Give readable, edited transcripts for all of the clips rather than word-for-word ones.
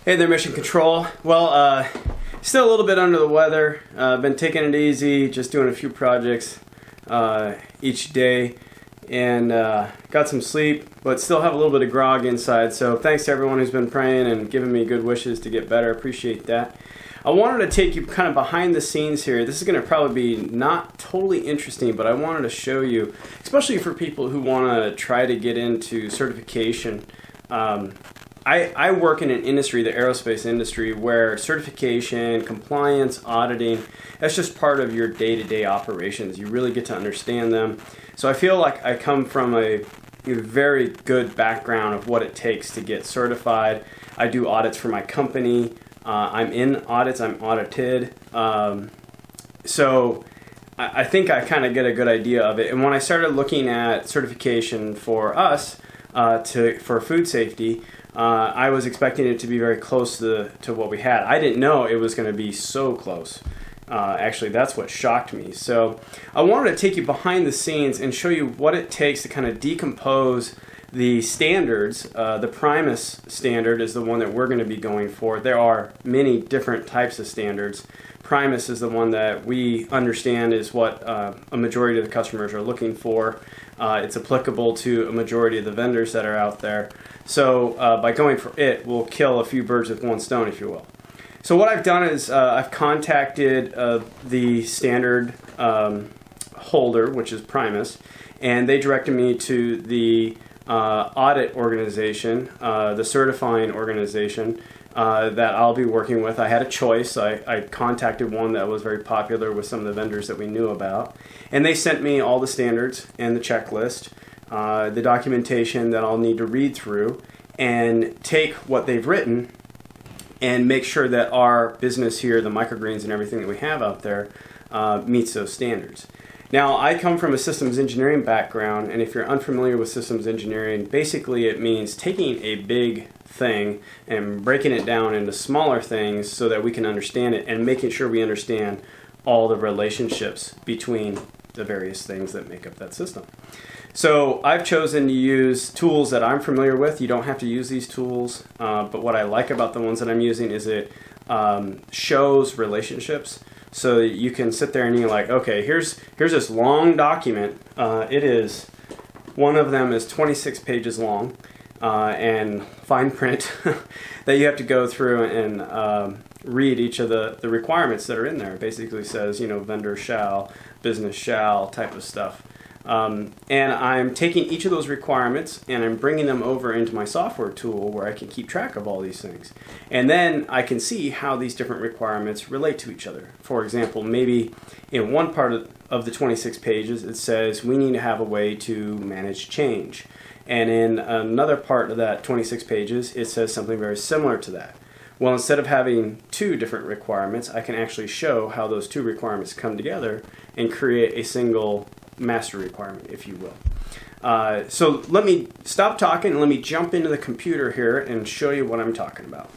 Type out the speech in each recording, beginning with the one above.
Hey there, Mission Control. Well, still a little bit under the weather. Been taking it easy, just doing a few projects each day, and got some sleep, but still have a little bit of grog inside. So thanks to everyone who's been praying and giving me good wishes to get better. Appreciate that. I wanted to take you kind of behind the scenes here. This is going to probably be not totally interesting, but I wanted to show you, especially for people who want to try to get into certification. I work in an industry, the aerospace industry, where certification, compliance, auditing, that's just part of your day-to-day operations. You really get to understand them. So I feel like I come from a very good background of what it takes to get certified. I do audits for my company. I'm in audits, I'm audited. So I think I kind of get a good idea of it. And when I started looking at certification for us, for food safety, I was expecting it to be very close to what we had. I didn't know it was going to be so close. Actually, that's what shocked me. So I wanted to take you behind the scenes and show you what it takes to kind of decompose the standards. The Primus standard is the one that we're going to be going for. There are many different types of standards. Primus is the one that we understand is what a majority of the customers are looking for. It's applicable to a majority of the vendors that are out there. So by going for it, we'll kill a few birds with one stone, if you will. So what I've done is I've contacted the standard holder, which is Primus, and they directed me to the audit organization, the certifying organization that I'll be working with. I had a choice. I contacted one that was very popular with some of the vendors that we knew about, and they sent me all the standards and the checklist, the documentation that I'll need to read through and take what they've written and make sure that our business here, the microgreens and everything that we have out there, meets those standards. Now, I come from a systems engineering background, and if you're unfamiliar with systems engineering, basically it means taking a big thing and breaking it down into smaller things so that we can understand it, and making sure we understand all the relationships between the various things that make up that system. So I've chosen to use tools that I'm familiar with. You don't have to use these tools, but what I like about the ones that I'm using is it shows relationships. So that you can sit there and you're like, okay, here's this long document. One of them is 26 pages long and fine print that you have to go through and read each of the requirements that are in there. It basically says, you know, vendor shall, business shall type of stuff. And I'm taking each of those requirements and I'm bringing them over into my software tool where I can keep track of all these things. And then I can see how these different requirements relate to each other. For example, maybe in one part of the 26 pages it says we need to have a way to manage change. And in another part of that 26 pages it says something very similar to that. Well, instead of having two different requirements, I can actually show how those two requirements come together and create a single master requirement, if you will. So let me stop talking and let me jump into the computer here and show you what I'm talking about.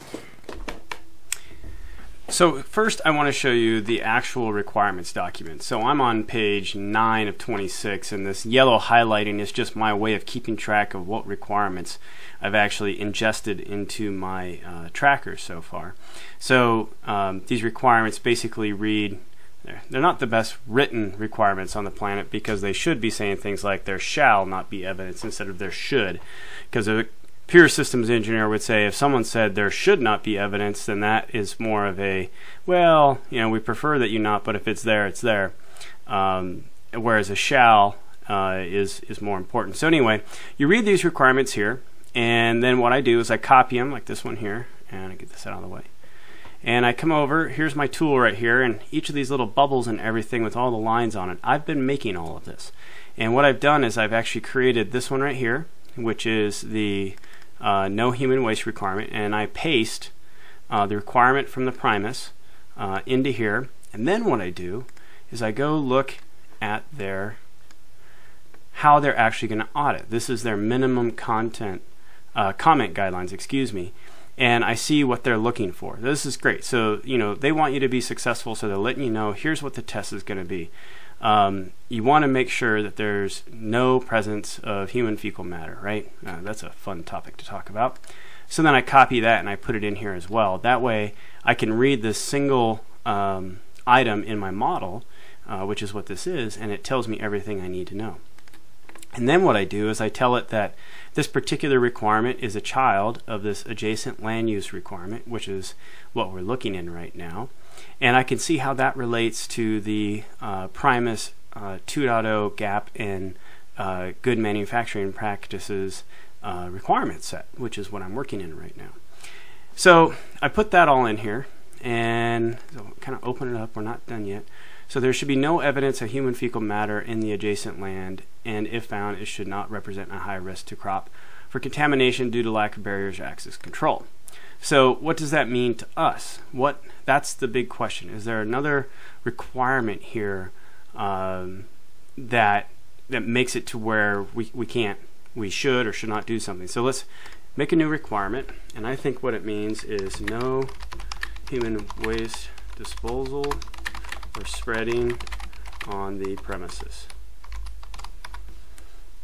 So first I want to show you the actual requirements document. So I'm on page 9 of 26, and this yellow highlighting is just my way of keeping track of what requirements I've actually ingested into my tracker so far. So these requirements basically read, they're not the best written requirements on the planet, because they should be saying things like there shall not be evidence instead of there should. Because a pure systems engineer would say if someone said there should not be evidence, then that is more of a, well, you know, we prefer that you not, but if it's there, it's there. Whereas a shall is more important. So anyway, you read these requirements here, and then what I do is I copy them, like this one here, and I get this out of the way. And I come over, here's my tool right here, and each of these little bubbles and everything with all the lines on it, I've been making all of this. And what I've done is I've actually created this one right here, which is the no human waste requirement, and I paste the requirement from the Primus into here. And then what I do is I go look at how they're actually going to audit. This is their minimum comment guidelines, excuse me. And I see what they're looking for. This is great. So, you know, they want you to be successful, so they're letting you know here's what the test is going to be. you want to make sure that there's no presence of human fecal matter, right? That's a fun topic to talk about. So then I copy that and I put it in here as well. That way I can read this single item in my model, which is what this is, and it tells me everything I need to know. And then what I do is I tell it that this particular requirement is a child of this adjacent land use requirement, which is what we're looking in right now. And I can see how that relates to the Primus 2.0 gap in good manufacturing practices requirement set, which is what I'm working in right now. So I put that all in here, and so kind of open it up. We're not done yet. So there should be no evidence of human fecal matter in the adjacent land, and if found, it should not represent a high risk to crop for contamination due to lack of barriers or access control. So what does that mean to us? That's the big question. Is there another requirement here that makes it to where we should or should not do something? So let's make a new requirement, and I think what it means is no human waste disposal or spreading on the premises.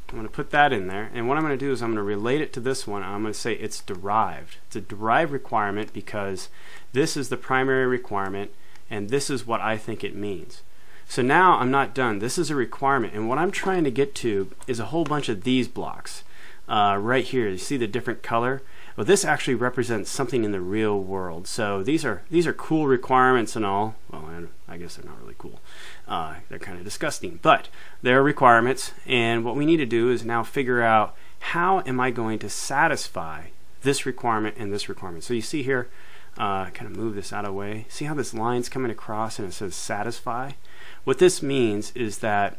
I'm going to put that in there, and what I'm going to do is I'm going to relate it to this one. I'm going to say it's derived. It's a derived requirement because this is the primary requirement and this is what I think it means. So now I'm not done. This is a requirement, and what I'm trying to get to is a whole bunch of these blocks right here. You see the different color? Well, this actually represents something in the real world. So these are cool requirements and all. Well, I guess they're not really cool. They're kind of disgusting, but they're requirements. And what we need to do is now figure out how am I going to satisfy this requirement and this requirement. So you see here, kind of move this out of the way. See how this line's coming across and it says satisfy? What this means is that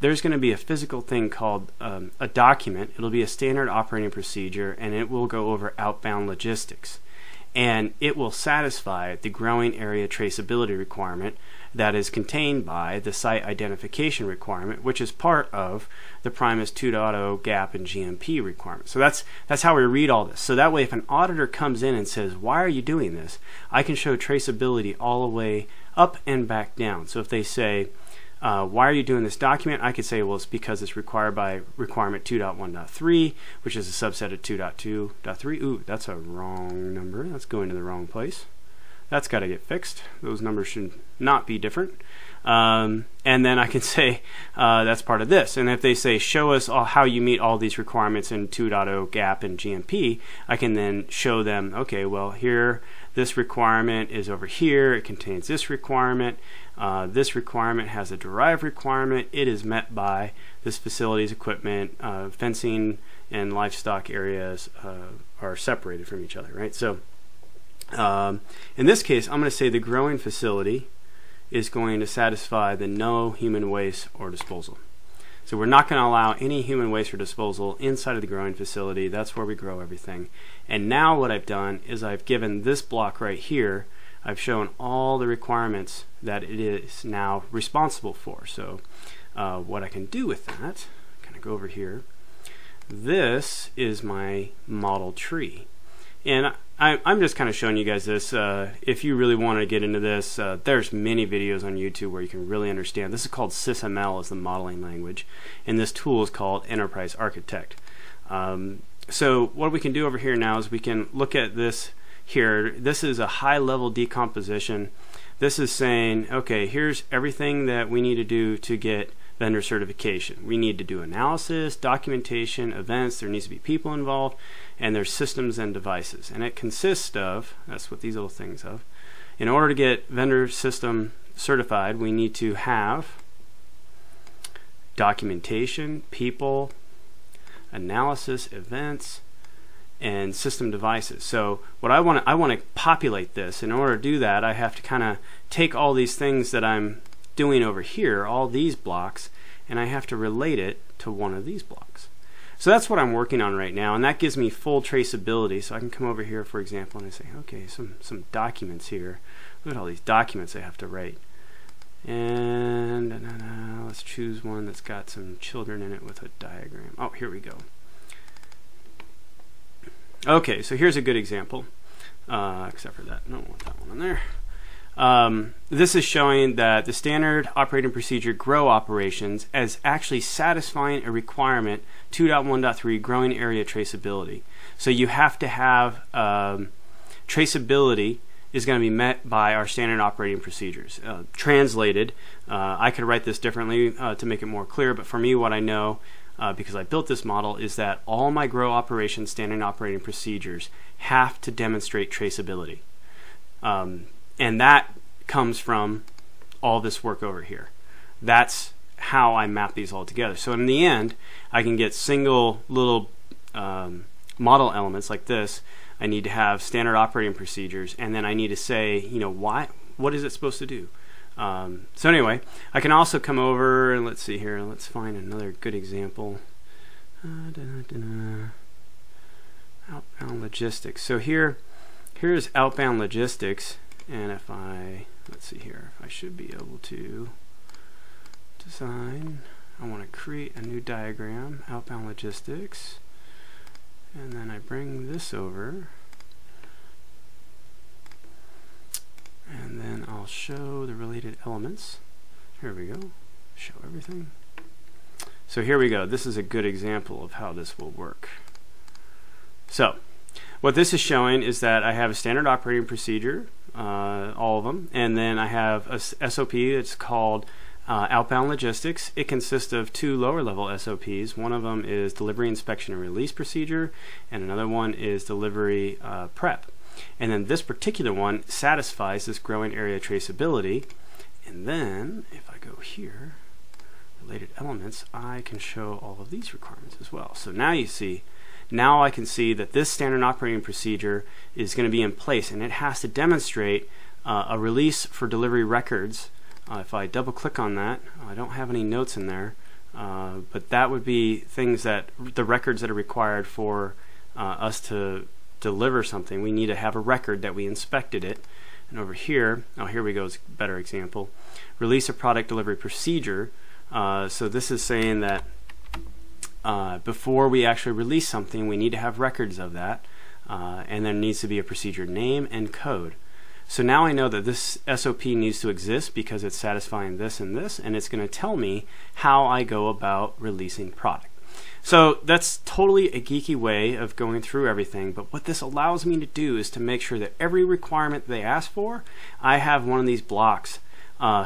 there's going to be a physical thing called a document. It'll be a standard operating procedure, and it will go over outbound logistics. And it will satisfy the growing area traceability requirement that is contained by the site identification requirement, which is part of the Primus 2.0 gap and GMP requirement. So that's how we read all this. So that way, if an auditor comes in and says, why are you doing this? I can show traceability all the way up and back down. So if they say, why are you doing this document? I could say, well, it's because it's required by requirement 2.1.3, which is a subset of 2.2.3. Ooh, that's a wrong number. That's going to the wrong place. That's got to get fixed. Those numbers should not be different. And then I can say that's part of this. And if they say, show us how you meet all these requirements in 2.0 gap and GMP, I can then show them, okay, well, here, this requirement is over here. It contains this requirement. This requirement has a derived requirement. It is met by this facility's equipment. Fencing and livestock areas are separated from each other, right? So in this case, I'm going to say the growing facility is going to satisfy the no human waste or disposal. So we're not going to allow any human waste or disposal inside of the growing facility. That's where we grow everything. And now what I've done is I've given this block right here, I've shown all the requirements that it is now responsible for. So what I can do with that, kind of go over here, this is my model tree. And I'm just kind of showing you guys this. If you really want to get into this, there's many videos on YouTube where you can really understand. This is called sysml, is the modeling language, and this tool is called Enterprise Architect. So what we can do over here now is we can look at this here. This is a high-level decomposition. This is saying, okay, here's everything that we need to do to get vendor certification. We need to do analysis, documentation, events, there needs to be people involved, and there's systems and devices. And it consists of, that's what these little things of, in order to get vendor system certified, we need to have documentation, people, analysis, events, and system devices. So what I want to populate this. In order to do that, I have to kind of take all these things that I'm doing over here, all these blocks, and I have to relate it to one of these blocks. So that's what I'm working on right now, and that gives me full traceability. So I can come over here, for example, and I say, okay, some documents here. Look at all these documents I have to write. And let's choose one that's got some children in it with a diagram. Oh, here we go. Okay, so here's a good example, except for that. I don't want that one in there. This is showing that the standard operating procedure grow operations as actually satisfying a requirement 2.1.3 growing area traceability. So you have to have traceability is going to be met by our standard operating procedures. Translated, I could write this differently to make it more clear, but for me what I know, because I built this model, is that all my grow operations standard operating procedures have to demonstrate traceability. And that comes from all this work over here. That's how I map these all together. So in the end, I can get single little model elements like this. I need to have standard operating procedures, and then I need to say, you know, what is it supposed to do? So anyway, I can also come over and let's see here. Let's find another good example. Outbound logistics. So here's outbound logistics. And if let's see here, if I should be able to design, I want to create a new diagram, outbound logistics, and then I bring this over, and then I'll show the related elements. Here we go, show everything. So here we go, this is a good example of how this will work. So what this is showing is that I have a standard operating procedure, all of them, and then I have a SOP. It's called outbound logistics. It consists of two lower level SOPs. One of them is delivery inspection and release procedure, and another one is delivery prep. And then this particular one satisfies this growing area traceability. And then if I go here, related elements, I can show all of these requirements as well. So now you see, now I can see that this standard operating procedure is going to be in place, and it has to demonstrate a release for delivery records. If I double click on that, I don't have any notes in there, but that would be things that the records that are required for us to deliver something. We need to have a record that we inspected it. And over here, oh, here we go, is a better example. Release a product delivery procedure. So this is saying that before we actually release something, we need to have records of that, and there needs to be a procedure name and code. So now I know that this SOP needs to exist because it's satisfying this and this, and it's going to tell me how I go about releasing product. So that's totally a geeky way of going through everything, but what this allows me to do is to make sure that every requirement they ask for, I have one of these blocks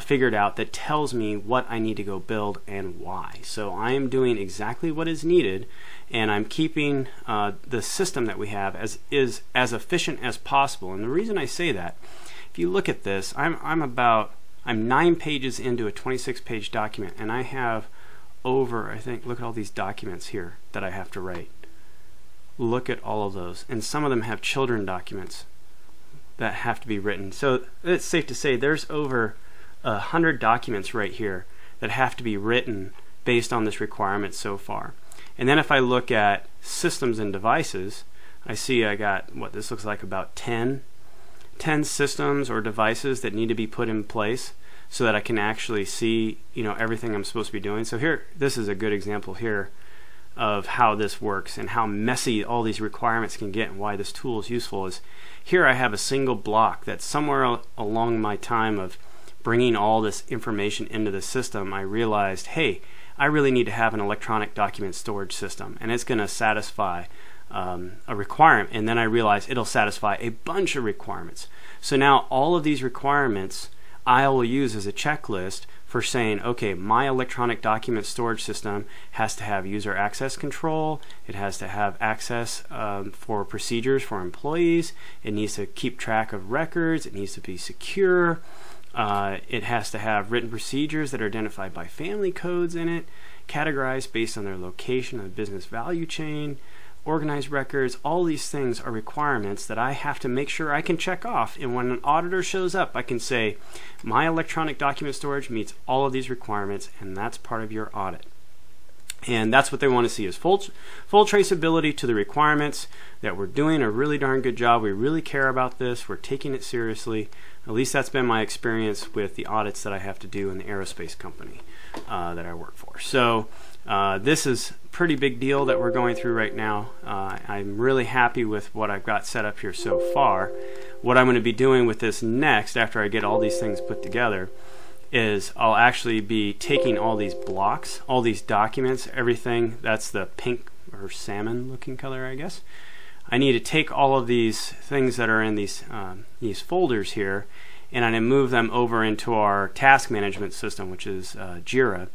figured out that tells me what I need to go build and why. So I am doing exactly what is needed, and I'm keeping the system that we have as efficient as possible. And the reason I say that, if you look at this, I'm 9 pages into a 26-page document, and I have over, I think, look at all these documents here that I have to write. Look at all of those, and some of them have children documents that have to be written. So it's safe to say there's over 100 documents right here that have to be written based on this requirement so far. And then if I look at systems and devices, I see I got what this looks like, about 10 systems or devices that need to be put in place so that I can actually see, you know, everything I'm supposed to be doing. So here, this is a good example here of how this works and how messy all these requirements can get, and why this tool is useful. Is here I have a single block that somewhere along my time of bringing all this information into the system, I realized, hey, I really need to have an electronic document storage system, and it's going to satisfy a requirement, and then I realized it'll satisfy a bunch of requirements. So now all of these requirements I will use as a checklist for saying, okay, my electronic document storage system has to have user access control, it has to have access for procedures for employees, it needs to keep track of records, it needs to be secure, it has to have written procedures that are identified by family codes in it, categorized based on their location on the business value chain, organized records. All these things are requirements that I have to make sure I can check off, and when an auditor shows up, I can say my electronic document storage meets all of these requirements, and that's part of your audit. And that's what they want to see, is full traceability to the requirements, that we're doing a really darn good job, we really care about this, we're taking it seriously. At least that's been my experience with the audits that I have to do in the aerospace company that I work for. So this is a pretty big deal that we're going through right now. I'm really happy with what I've got set up here so far. what I'm going to be doing with this next, after I get all these things put together, is I'll actually be taking all these blocks, all these documents, everything that's the pink or salmon looking color, I guess. I need to take all of these things that are in these folders here, and I'm going to move them over into our task management system, which is Jira,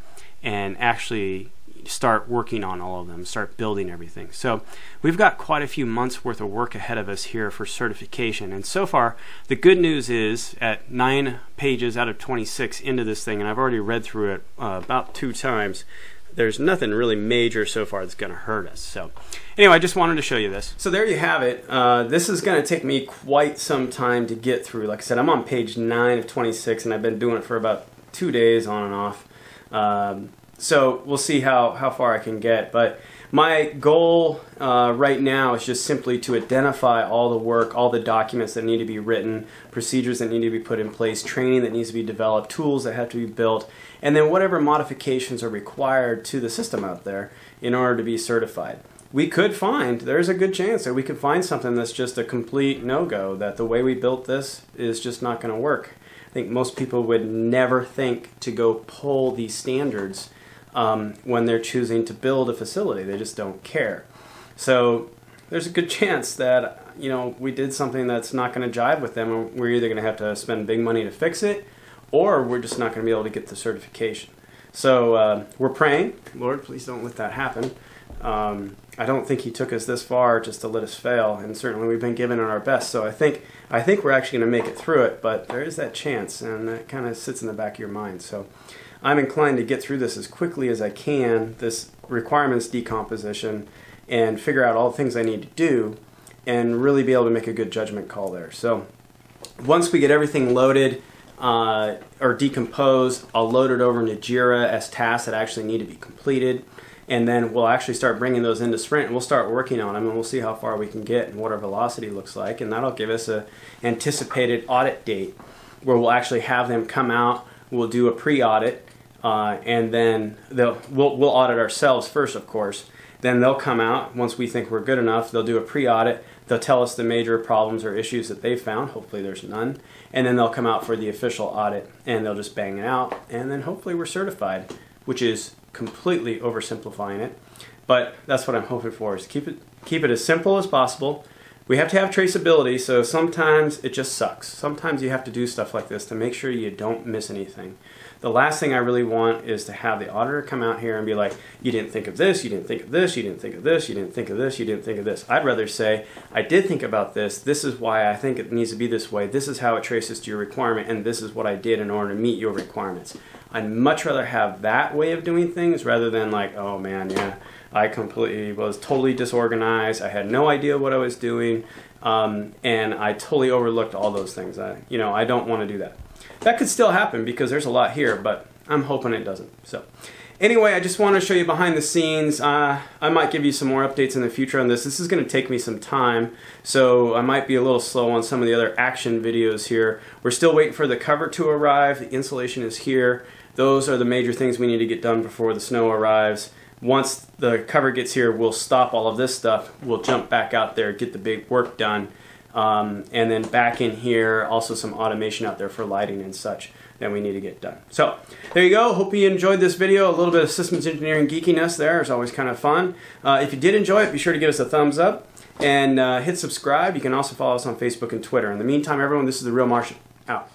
and actually start working on all of them, start building everything. So we've got quite a few months worth of work ahead of us here for certification, and so far the good news is at 9 pages out of 26 into this thing, and I've already read through it about 2 times, there's nothing really major so far that's going to hurt us. So anyway, I just wanted to show you this. So there you have it. This is going to take me quite some time to get through. Like I said, I'm on page 9 of 26, and I've been doing it for about 2 days on and off. So we'll see how far I can get. But my goal right now is just simply to identify all the work, all the documents that need to be written, procedures that need to be put in place, training that needs to be developed, tools that have to be built, and then whatever modifications are required to the system out there in order to be certified. We could find, there's a good chance that we could find something that's just a complete no-go, that the way we built this is just not going to work. I think most people would never think to go pull these standards when they're choosing to build a facility. They just don't care. So there's a good chance that, you know, we did something that's not going to jive with them, and we're either going to have to spend big money to fix it, or we're just not going to be able to get the certification. So we're praying, Lord, please don't let that happen. I don't think He took us this far just to let us fail, and certainly we've been giving it our best. So I think we're actually going to make it through it, but there is that chance, and that kind of sits in the back of your mind. So I'm inclined to get through this as quickly as I can, this requirements decomposition, and figure out all the things I need to do, and really be able to make a good judgment call there. So once we get everything loaded or decomposed, I'll load it over into Jira as tasks that actually need to be completed, and then we'll actually start bringing those into Sprint, and we'll start working on them, and we'll see how far we can get and what our velocity looks like, and that'll give us an anticipated audit date where we'll actually have them come out. We'll do a pre-audit, and then we'll audit ourselves first, of course. Then they'll come out once we think we're good enough. They'll do a pre-audit. They'll tell us the major problems or issues that they found. Hopefully there's none. And then they'll come out for the official audit, and they'll just bang it out. And then hopefully we're certified, which is completely oversimplifying it. But that's what I'm hoping for, is keep it as simple as possible. We have to have traceability, so sometimes it just sucks. Sometimes you have to do stuff like this to make sure you don't miss anything. The last thing I really want is to have the auditor come out here and be like, you didn't think of this, you didn't think of this, you didn't think of this, you didn't think of this, you didn't think of this. I'd rather say, I did think about this, this is why I think it needs to be this way, this is how it traces to your requirement, and this is what I did in order to meet your requirements. I'd much rather have that way of doing things rather than like, oh man, yeah, I completely was totally disorganized, I had no idea what I was doing, and I totally overlooked all those things. I don't want to do that. That could still happen because there's a lot here, but I'm hoping it doesn't. So anyway, I just want to show you behind the scenes. I might give you some more updates in the future on this. This is going to take me some time, so I might be a little slow on some of the other action videos here. We're still waiting for the cover to arrive. The insulation is here. Those are the major things we need to get done before the snow arrives. Once the cover gets here, we'll stop all of this stuff. We'll jump back out there, get the big work done. And then back in here, also some automation out there for lighting and such that we need to get done. So there you go. Hope you enjoyed this video. A little bit of systems engineering geekiness there is always kind of fun. If you did enjoy it, be sure to give us a thumbs up and hit subscribe. You can also follow us on Facebook and Twitter. In the meantime, everyone, this is The Real Martian. Out.